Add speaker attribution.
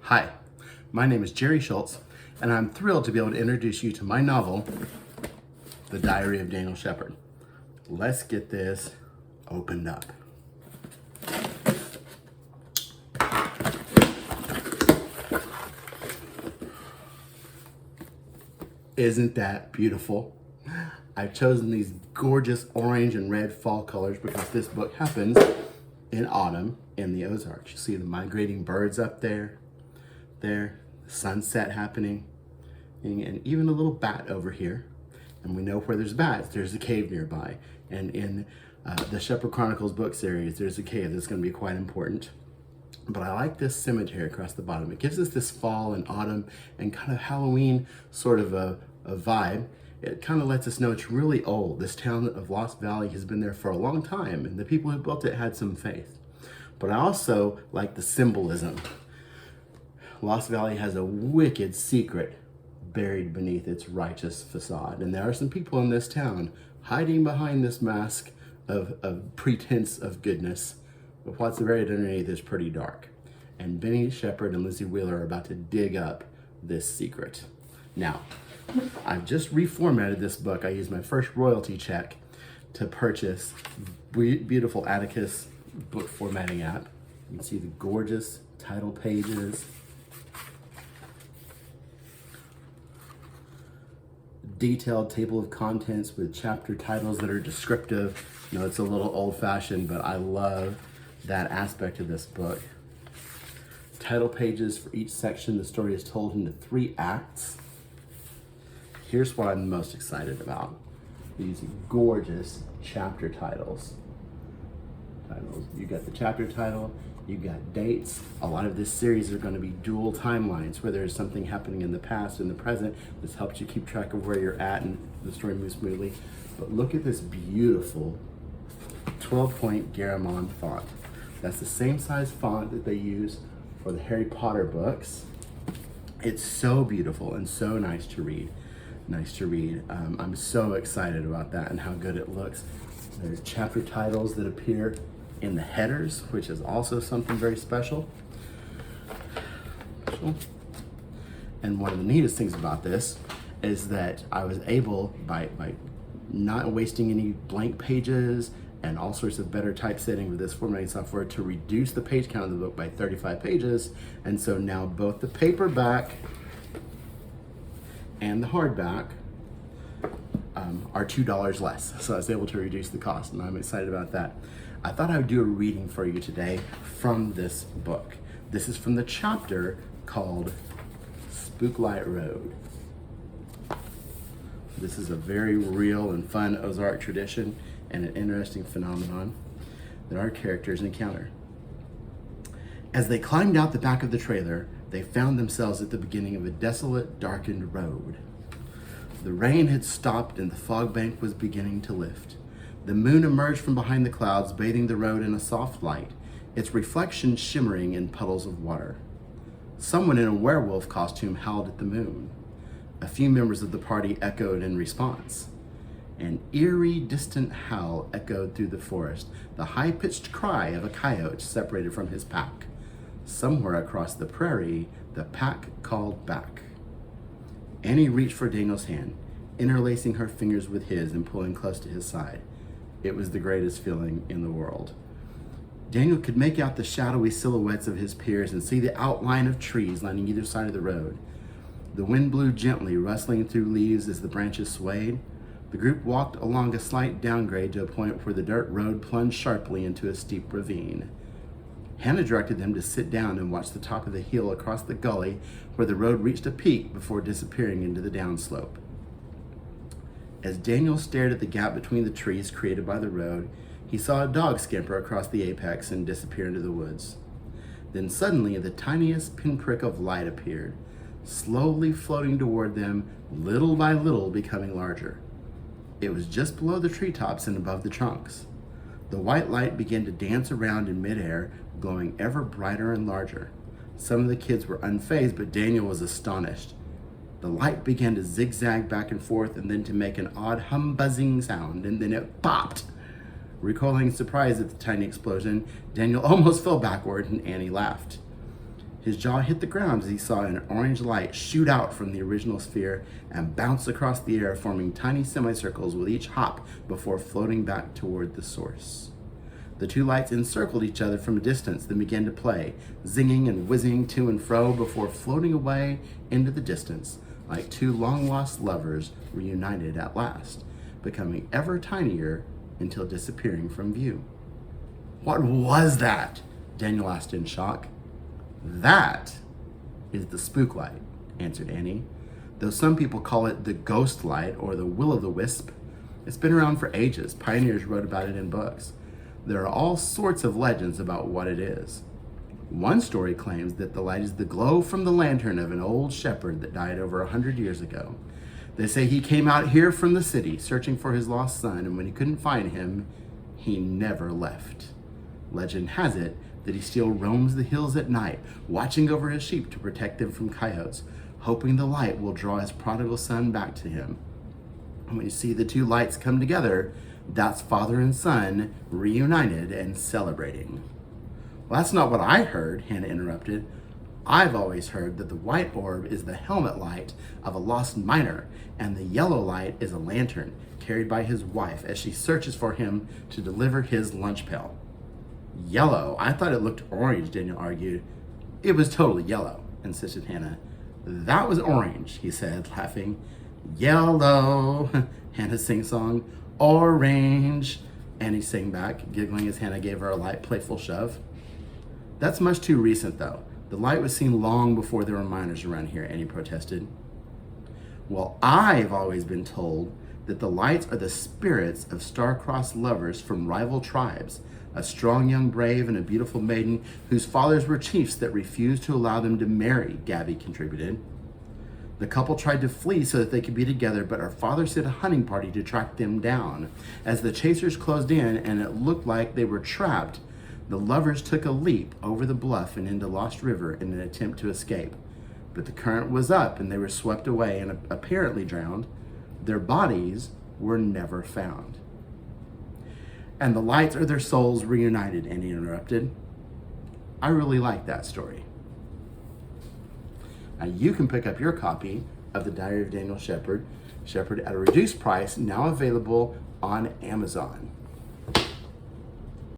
Speaker 1: Hi, my name is Jerry Schultz, and I'm thrilled to be able to introduce you to my novel, The Diary of Daniel Shepherd. Let's get this opened up. Isn't that beautiful? I've chosen these gorgeous orange and red fall colors because this book happens in autumn in the Ozarks. You see the migrating birds up there, the sunset happening, and even a little bat over here. And we know where there's bats, there's a cave nearby. And in the Shepherd Chronicles book series, there's a cave that's going to be quite important. But I like this cemetery across the bottom. It gives us this fall and autumn and kind of Halloween sort of a vibe. It kind of lets us know it's really old. This town of Lost Valley has been there for a long time, and the people who built it had some faith. But I also like the symbolism. Lost Valley has a wicked secret buried beneath its righteous facade. And there are some people in this town hiding behind this mask of pretense of goodness. But what's buried underneath is pretty dark. And Benny Shepherd and Lizzie Wheeler are about to dig up this secret. Now, I've just reformatted this book. I used my first royalty check to purchase beautiful Atticus book formatting app. You can see the gorgeous title pages, detailed table of contents with chapter titles that are descriptive. You know, it's a little old-fashioned, but I love that aspect of this book. Title pages for each section. The story is told into 3 acts. Here's what I'm most excited about. These gorgeous chapter titles. You got the chapter title, you got dates. A lot of this series are going to be dual timelines where there's something happening in the past and the present. This helps you keep track of where you're at and the story moves smoothly. But look at this beautiful 12-point Garamond font. That's the same size font that they use for the Harry Potter books. It's so beautiful and so nice to read. I'm so excited about that and how good it looks. There's chapter titles that appear in the headers, which is also something very special. And one of the neatest things about this is that I was able, by not wasting any blank pages and all sorts of better typesetting with this formatting software, to reduce the page count of the book by 35 pages. And so now both the paperback and the hardback are $2 less. So I was able to reduce the cost, and I'm excited about that. I thought I would do a reading for you today from this book. This is from the chapter called SPOOKLIGHT Road. This is a very real and fun Ozark tradition and an interesting phenomenon that our characters encounter. As they climbed out the back of the trailer, they found themselves at the beginning of a desolate, darkened road. The rain had stopped and the fog bank was beginning to lift. The moon emerged from behind the clouds, bathing the road in a soft light, its reflection shimmering in puddles of water. Someone in a werewolf costume howled at the moon. A few members of the party echoed in response. An eerie, distant howl echoed through the forest, the high-pitched cry of a coyote separated from his pack. Somewhere across the prairie, the pack called back. Annie reached for Daniel's hand, interlacing her fingers with his and pulling close to his side. It was the greatest feeling in the world. Daniel could make out the shadowy silhouettes of his peers and see the outline of trees lining either side of the road. The wind blew gently, rustling through leaves as the branches swayed. The group walked along a slight downgrade to a point where the dirt road plunged sharply into a steep ravine. Hannah directed them to sit down and watch the top of the hill across the gully where the road reached a peak before disappearing into the downslope. As Daniel stared at the gap between the trees created by the road, he saw a dog scamper across the apex and disappear into the woods. Then suddenly the tiniest pinprick of light appeared, slowly floating toward them, little by little becoming larger. It was just below the treetops and above the trunks. The white light began to dance around in midair, glowing ever brighter and larger. Some of the kids were unfazed, but Daniel was astonished. The light began to zigzag back and forth and then to make an odd hum-buzzing sound, and then it popped. Recoiling in surprise at the tiny explosion, Daniel almost fell backward and Annie laughed. His jaw hit the ground as he saw an orange light shoot out from the original sphere and bounce across the air, forming tiny semicircles with each hop before floating back toward the source. The two lights encircled each other from a distance, then began to play, zinging and whizzing to and fro before floating away into the distance, like two long-lost lovers reunited at last, becoming ever tinier until disappearing from view. "What was that?" Daniel asked in shock. "That is the spooklight," answered Annie. "Though some people call it the ghost light or the will-o'-the-wisp. It's been around for ages. Pioneers wrote about it in books. There are all sorts of legends about what it is. One story claims that the light is the glow from the lantern of an old shepherd that died over 100 years ago. They say he came out here from the city searching for his lost son, and when he couldn't find him, he never left. Legend has it that he still roams the hills at night, watching over his sheep to protect them from coyotes, hoping the light will draw his prodigal son back to him. And when you see the two lights come together, that's father and son reunited and celebrating." "Well, that's not what I heard," Hannah interrupted. "I've always heard that the white orb is the helmet light of a lost miner, and the yellow light is a lantern carried by his wife as she searches for him to deliver his lunch pail." "Yellow? I thought it looked orange," Daniel argued. "It was totally yellow," insisted Hannah. "That was orange," he said, laughing. "Yellow," Hannah sing-song. "Orange," Annie sang back, giggling as Hannah gave her a light, playful shove. "That's much too recent, though. The light was seen long before there were miners around here," Annie protested. "Well, I've always been told that the lights are the spirits of star-crossed lovers from rival tribes, a strong young brave and a beautiful maiden whose fathers were chiefs that refused to allow them to marry," Gabby contributed. "The couple tried to flee so that they could be together, but our father sent a hunting party to track them down. As the chasers closed in and it looked like they were trapped, the lovers took a leap over the bluff and into Lost River in an attempt to escape. But the current was up and they were swept away and apparently drowned. Their bodies were never found." "And the lights are their souls reunited," Annie interrupted. "I really like that story." Now you can pick up your copy of The Diary of Daniel Shepherd at a reduced price, now available on Amazon.